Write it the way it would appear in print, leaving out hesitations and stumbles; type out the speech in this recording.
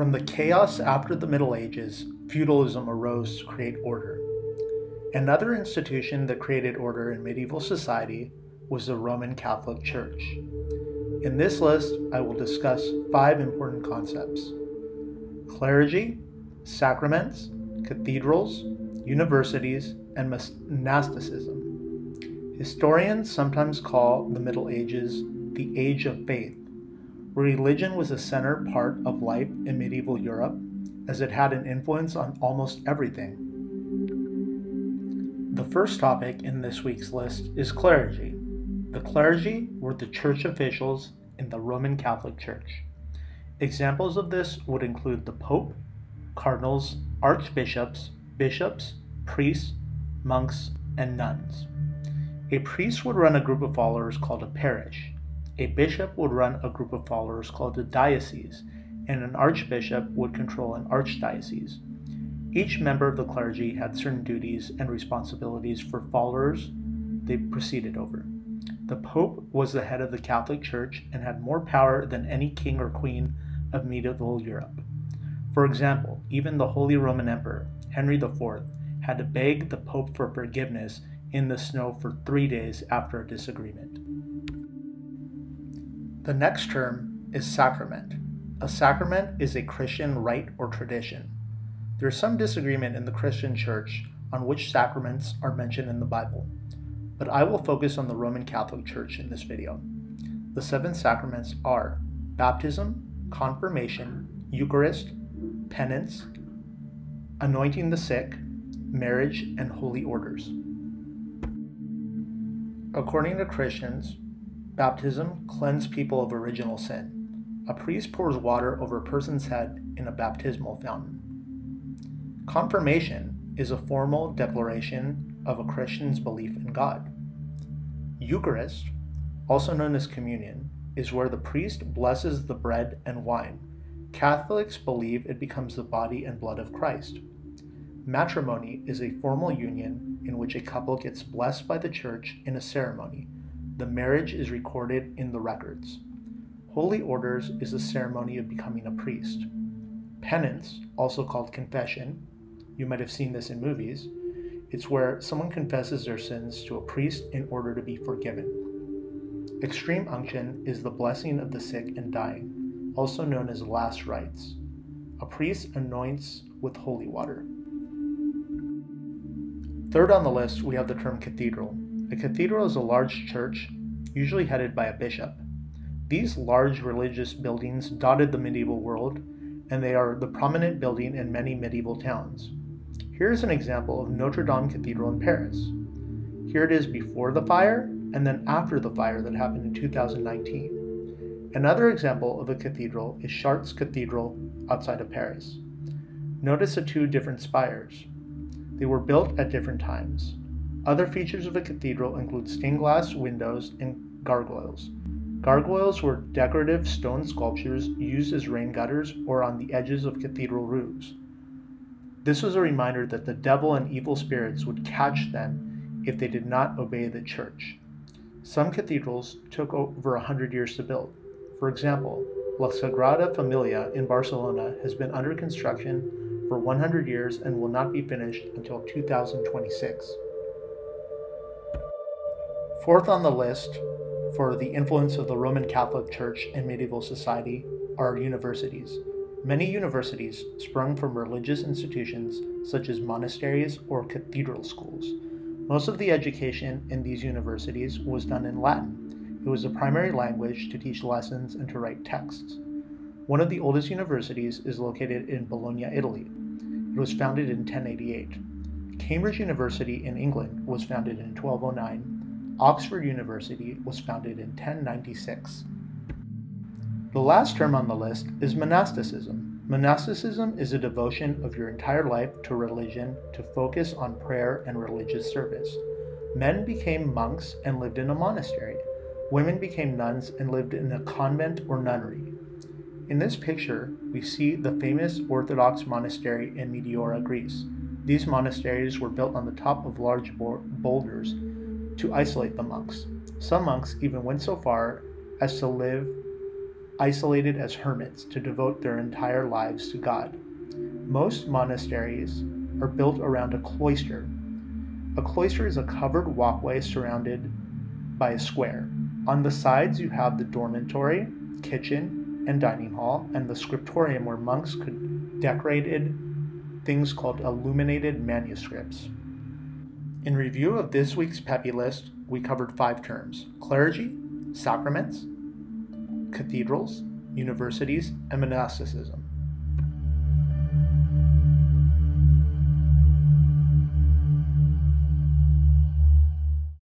From the chaos after the Middle Ages, feudalism arose to create order. Another institution that created order in medieval society was the Roman Catholic Church. In this list, I will discuss 5 important concepts: clergy, sacraments, cathedrals, universities, and monasticism. Historians sometimes call the Middle Ages the Age of Faith, where religion was a center part of life in medieval Europe, as it had an influence on almost everything. The first topic in this week's list is clergy. The clergy were the church officials in the Roman Catholic Church. Examples of this would include the Pope, cardinals, archbishops, bishops, priests, monks, and nuns. A priest would run a group of followers called a parish. A bishop would run a group of followers called a diocese, and an archbishop would control an archdiocese. Each member of the clergy had certain duties and responsibilities for followers they presided over. The Pope was the head of the Catholic Church and had more power than any king or queen of medieval Europe. For example, even the Holy Roman Emperor, Henry IV, had to beg the Pope for forgiveness in the snow for 3 days after a disagreement. The next term is sacrament. A sacrament is a Christian rite or tradition. There is some disagreement in the Christian Church on which sacraments are mentioned in the Bible, but I will focus on the Roman Catholic Church in this video. The 7 sacraments are baptism, confirmation, Eucharist, penance, anointing the sick, marriage, and holy orders. According to Christians, baptism cleansed people of original sin. A priest pours water over a person's head in a baptismal fountain. Confirmation is a formal declaration of a Christian's belief in God. Eucharist, also known as communion, is where the priest blesses the bread and wine. Catholics believe it becomes the body and blood of Christ. Matrimony is a formal union in which a couple gets blessed by the church in a ceremony. The marriage is recorded in the records. Holy orders is a ceremony of becoming a priest. Penance, also called confession, you might have seen this in movies, it's where someone confesses their sins to a priest in order to be forgiven. Extreme unction is the blessing of the sick and dying, also known as last rites. A priest anoints with holy water. Third on the list, we have the term cathedral. A cathedral is a large church, usually headed by a bishop. These large religious buildings dotted the medieval world, and they are the prominent building in many medieval towns. Here is an example of Notre Dame Cathedral in Paris. Here it is before the fire, and then after the fire that happened in 2019. Another example of a cathedral is Chartres Cathedral outside of Paris. Notice the 2 different spires. They were built at different times. Other features of a cathedral include stained glass windows and gargoyles. Gargoyles were decorative stone sculptures used as rain gutters or on the edges of cathedral roofs. This was a reminder that the devil and evil spirits would catch them if they did not obey the church. Some cathedrals took over 100 years to build. For example, La Sagrada Familia in Barcelona has been under construction for 100 years and will not be finished until 2026. Fourth on the list for the influence of the Roman Catholic Church in medieval society are universities. Many universities sprung from religious institutions such as monasteries or cathedral schools. Most of the education in these universities was done in Latin. It was the primary language to teach lessons and to write texts. One of the oldest universities is located in Bologna, Italy. It was founded in 1088. Cambridge University in England was founded in 1209. Oxford University was founded in 1096. The last term on the list is monasticism. Monasticism is a devotion of your entire life to religion to focus on prayer and religious service. Men became monks and lived in a monastery. Women became nuns and lived in a convent or nunnery. In this picture, we see the famous Orthodox monastery in Meteora, Greece. These monasteries were built on the top of large boulders to isolate the monks. Some monks even went so far as to live isolated as hermits to devote their entire lives to God. Most monasteries are built around a cloister. A cloister is a covered walkway surrounded by a square. On the sides you have the dormitory, kitchen, and dining hall, and the scriptorium where monks could decorated things called illuminated manuscripts. In review of this week's Peppy list, we covered 5 terms: clergy, sacraments, cathedrals, universities, and monasticism.